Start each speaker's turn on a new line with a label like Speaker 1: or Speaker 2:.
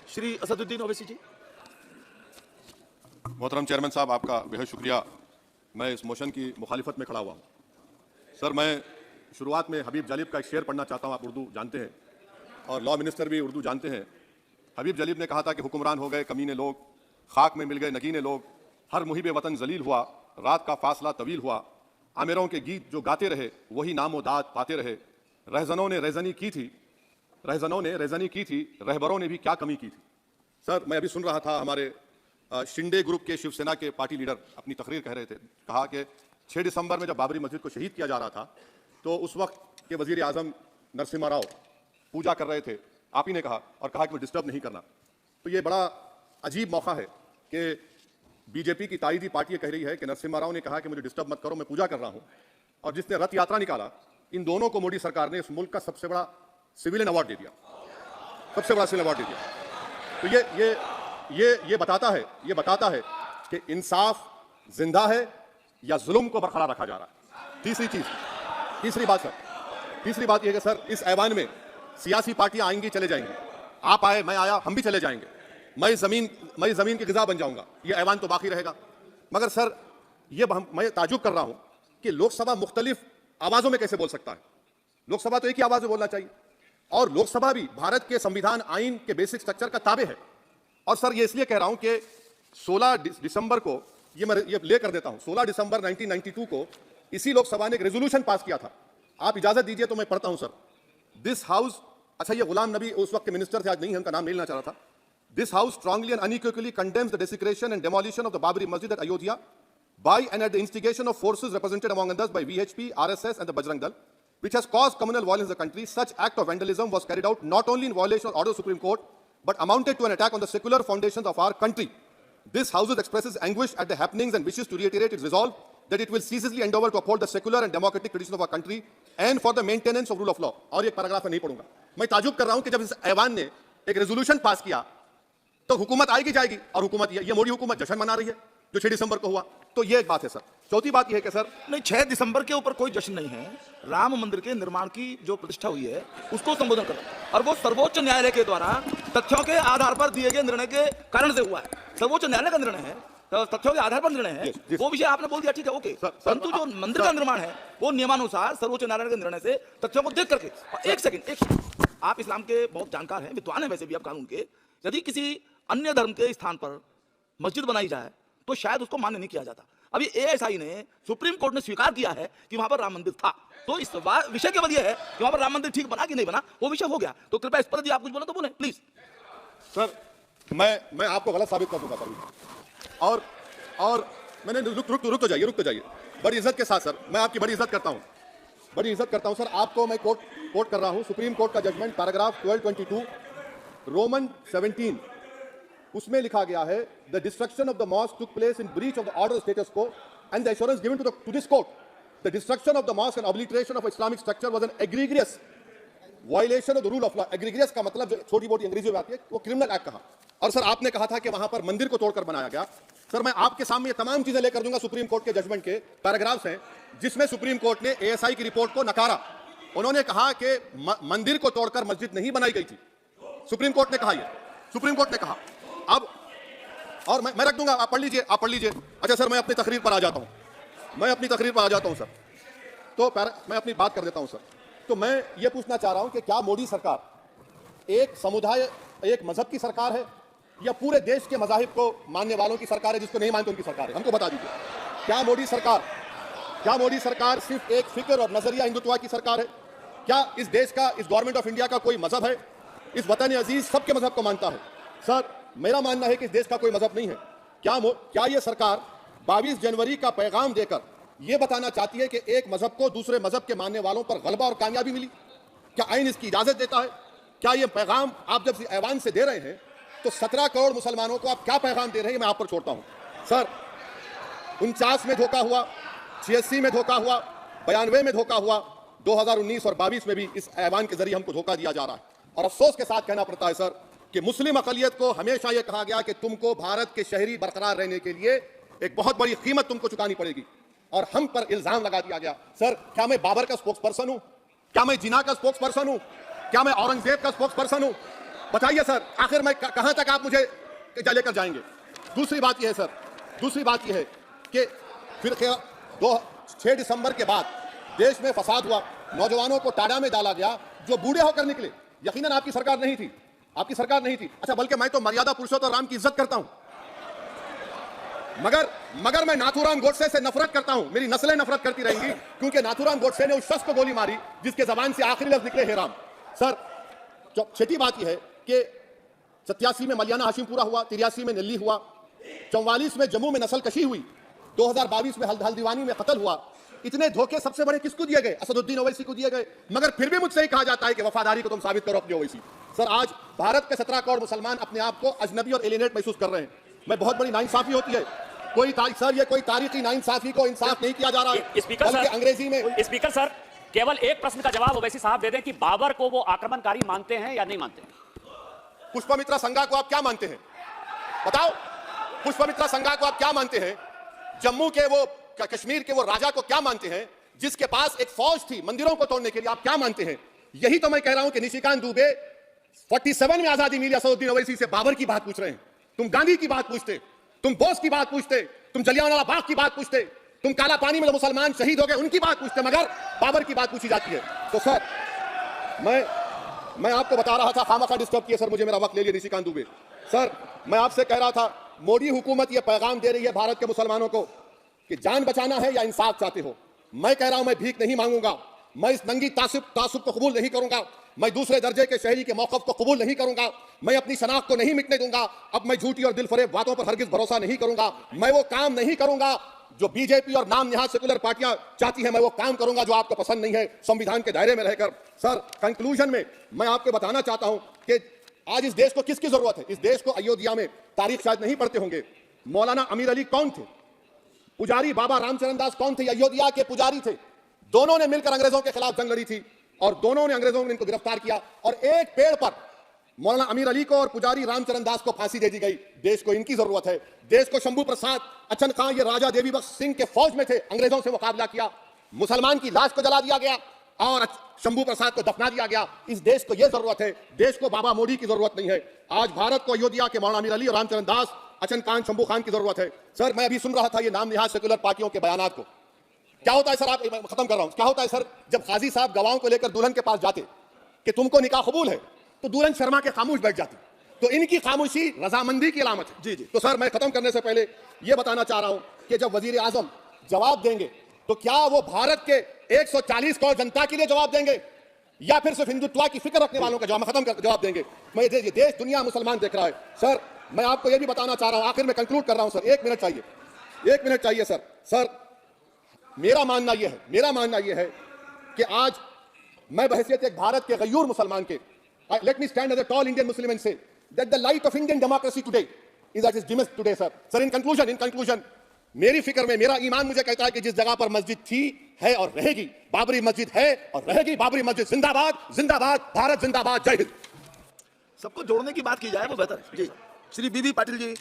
Speaker 1: श्री असदुद्दीन ओवैसी जी।
Speaker 2: मोहतरम चेयरमैन साहब, आपका बेहद शुक्रिया। मैं इस मोशन की मुखालिफत में खड़ा हुआ हूँ। सर, मैं शुरुआत में हबीब जलीब का एक शेर पढ़ना चाहता हूँ। आप उर्दू जानते हैं और लॉ मिनिस्टर भी उर्दू जानते हैं। हबीब जलीब ने कहा था कि हुक्मरान हो गए कमीने लोग, खाक में मिल गए नगीने लोग, हर मुहिब वतन जलील हुआ, रात का फासला तवील हुआ, आमिरों के गीत जो गाते रहे वही नामो दाद पाते रहे, रहजनों ने रेजनी की थी, रहबरों ने भी क्या कमी की थी। सर, मैं अभी सुन रहा था हमारे शिंदे ग्रुप के शिवसेना के पार्टी लीडर अपनी तकरीर कह रहे थे। कहा कि 6 दिसंबर में जब बाबरी मस्जिद को शहीद किया जा रहा था तो उस वक्त के वजीर आजम नरसिम्हा राव पूजा कर रहे थे, आप ही ने कहा, और कहा कि मैं डिस्टर्ब नहीं करना। तो ये बड़ा अजीब मौका है कि बीजेपी की ताईदी पार्टी कह रही है कि नरसिम्हा राव ने कहा कि मुझे डिस्टर्ब मत करो, मैं पूजा कर रहा हूं, और जिसने रथ यात्रा निकाला, इन दोनों को मोदी सरकार ने इस मुल्क का सबसे बड़ा सिविलियन अवार्ड दे दिया, सबसे बड़ा सिविलियन अवार्ड दे दिया। तो ये बताता है कि इंसाफ जिंदा है या जुल्म को बरकरार रखा जा रहा है। तीसरी बात यह कि सर, इस ऐवान में सियासी पार्टियां आएंगी चले जाएंगी, आप आए मैं आया हम भी चले जाएंगे, मैं जमीन की ग़िज़ा बन जाऊंगा, ये ऐवान तो बाकी रहेगा। मगर सर, मैं ताजुब कर रहा हूं कि लोकसभा मुख्तलिफ आवाजों में कैसे बोल सकता है। लोकसभा तो एक ही आवाज में बोलना चाहिए, और लोकसभा भी भारत के संविधान आइन के बेसिक स्ट्रक्चर का ताबे है। और सर, ये इसलिए कह रहा हूं कि 16 दिसंबर को, ये ले कर देता हूं, 16 दिसंबर 1992 को इसी लोकसभा ने एक रेजोल्यूशन पास किया था। आप इजाजत दीजिए तो मैं पढ़ता हूं सर। दिस हाउस, अच्छा ये गुलाम नबी उस वक्त के मिनिस्टर थे, आज नहीं है, उनका नाम नहीं लेना चाह रहा था। This house strongly and unequivocally condemns the desecration and demolition of the Babri Masjid at Ayodhya by and at the instigation of forces represented among others by VHP, RSS and the Bajrang Dal, which has caused communal violence in the country. Such act of vandalism was carried out not only in violation of order of the Supreme Court, but amounted to an attack on the secular foundations of our country. This House expresses anguish at the happenings and wishes to reiterate its resolve that it will ceaselessly endeavor to uphold the secular and democratic tradition of our country and for the maintenance of rule of law. और ये paragraph मैं नहीं पढ़ूंगा। मैं ताजुब कर रहा हूं कि जब इस ऐवान ने एक रेजोल्यूशन पास किया तो हुकूमत आएगी जाएगी, और हुकूमत ये मोदी हुकूमत जश्न मना रही है जो 6 दिसंबर को हुआ। तो ये एक बात है सर। चौथी बात यह है कि सर,
Speaker 1: नहीं, 6 दिसंबर के ऊपर कोई जश्न नहीं है। राम मंदिर के निर्माण की जो प्रतिष्ठा हुई है उसको संबोधन कर, और वो सर्वोच्च न्यायालय के द्वारा तथ्यों के आधार पर दिए गए निर्णय के कारण से हुआ है। सर्वोच्च न्यायालय का निर्णय है, तो तथ्यों के आधार पर निर्णय है। वो विषय आपने बोल दिया, ठीक है, ओके। परंतु जो मंदिर का निर्माण है वो नियमानुसार सर्वोच्च न्यायालय के निर्णय से तथ्यों को देख करके। एक सेकंड, आप इस्लाम के बहुत जानकार हैं, विद्वान हैं वैसे भी आप कानून के। यदि किसी अन्य धर्म के स्थान पर मस्जिद बनाई जाए तो शायद उसको मान्य नहीं किया जाता। अभी एएसआई ने, सुप्रीम कोर्ट ने स्वीकार किया है कि वहां पर राम मंदिर था, तो इस विषय केवल यह है कि वहां पर राम मंदिर ठीक बना कि नहीं बना, वो विषय हो गया। तो कृपया इस पर यदि आप कुछ बोले तो बोले प्लीज।
Speaker 2: सर, मैं आपको गलत साबित कर दूंगा सर। और मैंने रुक तो जाइए बड़ी इज्जत के साथ सर, मैं आपकी बड़ी इज्जत करता हूं सर। आपको मैं कोट कर रहा हूं सुप्रीम कोर्ट का जजमेंट, पैराग्राफ 1222 रोमन 17, उसमें लिखा गया है, the destruction of the mosque took place in breach of the order status quo and the assurance given to this court the destruction of the mosque and obliteration of Islamic structure was an egregious violation of the rule of law. Egregious का मतलब जो छोटी मोटी अंग्रेजी में आती है वो क्रिमिनल एक्ट कहा। और सर, आपने कहा था कि वहां पर मंदिर को तोड़कर बनाया गया। सर, मैं आपके सामने ये तमाम चीजें लेकर दूंगा, सुप्रीम कोर्ट के जजमेंट के पैराग्राफ्स हैं जिसमें सुप्रीम कोर्ट ने एएसआई की रिपोर्ट को नकारा। उन्होंने कहा कि मंदिर को तोड़कर मस्जिद नहीं बनाई गई थी। सुप्रीम कोर्ट ने कहा। अब और मैं रख दूंगा, आप पढ़ लीजिए। अच्छा सर, मैं अपनी तकरीर पर आ जाता हूं सर। तो मैं अपनी बात कर देता हूं सर। तो मैं ये पूछना चाह रहा हूं कि क्या मोदी सरकार एक समुदाय, एक मजहब की सरकार है या पूरे देश के मजाहिब को मानने वालों की सरकार है? जिसको नहीं मानते उनकी सरकार है? हमको बता दीजिए, क्या मोदी सरकार सिर्फ एक फिक्र और नजरिया हिंदुत्व की सरकार है? क्या इस देश का, इस गवर्नमेंट ऑफ इंडिया का कोई मजहब है? इस वतन अजीज सबके मजहब को मानता है। सर, मेरा मानना है कि इस देश का कोई मजहब नहीं है। क्या यह सरकार 22 जनवरी का पैगाम देकर यह बताना चाहती है कि एक मजहब को दूसरे मजहब के मानने वालों पर गलबा और कामयाबी मिली? क्या आइन इसकी इजाजत देता है? क्या यह पैगाम आप जब ऐवान से दे रहे हैं तो 17 करोड़ मुसलमानों को आप क्या पैगाम दे रहे हैं? मैं आप पर छोड़ता हूं सर। 49 में धोखा हुआ, 86 में धोखा हुआ, 92 में धोखा हुआ, 2019 और 22 में भी इस ऐवान के जरिए हमको धोखा दिया जा रहा है। और अफसोस के साथ कहना पड़ता है सर कि मुस्लिम अकलियत को हमेशा यह कहा गया कि तुमको भारत के शहरी बरकरार रहने के लिए एक बहुत बड़ी कीमत तुमको चुकानी पड़ेगी, और हम पर इल्जाम लगा दिया गया। सर, क्या मैं बाबर का स्पोक्स पर्सन हूं? क्या मैं जिना का स्पोक्स पर्सन हूं? क्या मैं औरंगजेब का स्पोक्स पर्सन हूं? बताइए सर, आखिर मैं कहां तक आप मुझे लेकर जाएंगे? दूसरी बात यह है सर, दूसरी बात यह है कि फिर 6 दिसंबर के बाद देश में फसाद हुआ, नौजवानों को टाड़ा में डाला गया, जो बूढ़े होकर निकले। यकीनन आपकी सरकार नहीं थी, आपकी सरकार नहीं थी। अच्छा, बल्कि मैं तो मर्यादा पुरुषोत्तम राम की इज्जत करता हूं, मगर मैं नाथूराम गोडसे से नफरत करता हूं। मेरी नस्लें नफरत करती रहेंगी, क्योंकि नाथूराम गोडसे ने उस शख्स को गोली मारी जिसके जबान से आखिरी लफ्ज निकले हे राम। सर, छठी बात यह है कि 87 में मलियाना हाशिमपुरा हुआ, 83 में दिल्ली हुआ, 44 में जम्मू में नस्ल कशी हुई, 2022 में हल्दीवानी में कत्ल हुआ। इतने धोखे सबसे बड़े किसको दिए गए? असदुद्दीन ओवैसी को दिए गए। मगर फिर भी मुझसे ही कहा जाता है कि वफादारी को तुम साबित करो अपनी ओवैसी। सर, आज भारत के 17 करोड़ मुसलमान अपने आप को अजनबी और एलियनेट महसूस कर रहे हैं। मैं बहुत बड़ी नाइंसाफी होती है। सर, ये कोई तारीखी नाइंसाफी को इंसाफ नहीं किया जा रहा है।
Speaker 3: स्पीकर
Speaker 2: अंग्रेजी में
Speaker 3: स्पीकर सर, केवल एक प्रश्न का जवाब ओवैसी साहब दे दें कि बाबर को वो आक्रमणकारी मानते हैं या नहीं मानते?
Speaker 2: पुष्पमित्रा संघा को आप क्या मानते हैं? बताओ, पुष्पमित्रा संघा को आप क्या मानते हैं? जम्मू के वो कश्मीर के वो राजा को क्या मानते हैं जिसके पास एक फौज थी मंदिरों को तोड़ने के लिए? आप क्या मानते हैं? यही तो मैं कह रहा हूं कि निशिकांत दुबे 47 में आजादी मिली असदुद्दीन ओवैसी से बाबर की बात पूछ रहे हैं। तुम गांधी की बात पूछते, तुम बोस की बात पूछते, तुम जलियांवाला बाग की बात पूछते, तुम काला पानी में जो मुसलमान शहीद हो गए उनकी बात पूछते, मगर बाबर की बात पूछी जाती है। तो सर, मैं आपको बता रहा था, खामखा डिस्टर्ब किया सर, मुझे मेरा वक्त ले लिया निशिकांत दुबे। सर, मैं आपसे कह रहा था, मोदी हुकूमत ये पैगाम दे रही है भारत के मुसलमानों को कि जान बचाना है या इंसाफ चाहते हो। मैं कह रहा हूं, मैं भीख नहीं मांगूंगा, मैं इस नंगी तासुब को कबूल नहीं करूंगा, मैं दूसरे दर्जे के शहरी के मौकफ को कबूल नहीं करूंगा, मैं अपनी शनाख्त को नहीं मिटने दूंगा। अब मैं झूठी और दिलफरेब बातों पर हरगिज भरोसा नहीं करूंगा। मैं वो काम नहीं करूंगा जो बीजेपी और नाम निहाद सेकुलर पार्टियां चाहती हैं। मैं वो काम करूंगा जो आपको पसंद नहीं है, संविधान के दायरे में रहकर। सर, कंक्लूजन में मैं आपको बताना चाहता हूं कि आज इस देश को किसकी जरूरत है? इस देश को अयोध्या में, तारीख शायद नहीं पढ़ते होंगे, मौलाना अमीर अली कौन थे? पुजारी बाबा रामचरण दास कौन थे? अयोध्या के पुजारी थे। दोनों ने मिलकर अंग्रेजों के खिलाफ जंग लड़ी थी और दोनों ने अंग्रेजों ने इनको गिरफ्तार किया और एक पेड़ पर मौलाना अमीर अली को और पुजारी रामचरण दास को फांसी दे दी गई। देश को इनकी जरूरत है। देश को शंभू प्रसाद, अचन खां, ये राजा देवी बख्श सिंह के फौज में थे, अंग्रेजों से मुकाबला किया, मुसलमान की लाश को जला दिया गया और शंभू प्रसाद को दफना दिया गया। इस देश को यह जरूरत है, देश को बाबा मोदी की जरूरत नहीं है। आज भारत को अयोध्या के मौलाना अमीर अली और रामचरण दास, अचन खान, शंभू खान की जरूरत है। सर, मैं अभी सुन रहा था ये नाम निहाद सेकुलर पार्टियों के बयानात को। क्या होता है सर, आप खत्म कर रहा हूं, क्या होता है सर, जब काजी साहब गवाहों को लेकर दुल्हन के पास जाते कि तुमको निकाह कबूल है, तो दुल्हन शर्मा के खामोश बैठ जाती। तो इनकी खामोशी रजामंदी की अलामत है। जी। तो सर, मैं खत्म करने से पहले यह बताना चाह रहा हूं कि जब वजीर आजम जवाब देंगे तो क्या वो भारत के 140 करोड़ जनता के लिए जवाब देंगे या फिर सिर्फ हिंदुत्व की फिक्र रखने वालों का जवाब देंगे? मैं ये देश, दुनिया, मुसलमान देख रहा है। सर, मैं आपको यह भी बताना चाह रहा हूं, आखिर में कंक्लूड कर रहा हूं सर, 1 मिनट चाहिए सर। सर, मेरा मानना यह है कि आज मैं बहैसियत एक भारत के गयूर मुसलमान के, let me stand as a tall Indian Muslim and say that the light of Indian democracy today is at its dimmest today sir. Sir, in conclusion मेरी फिक्र में, मेरा ईमान मुझे कहता है कि जिस जगह पर मस्जिद थी, है और रहेगी, बाबरी मस्जिद है और रहेगी, बाबरी मस्जिद जिंदाबाद, जिंदाबाद, भारत जिंदाबाद, जय हिंद।
Speaker 1: सबको जोड़ने की बात की जाए वो बेहतर है। जी, श्री बीबी पाटिल जी।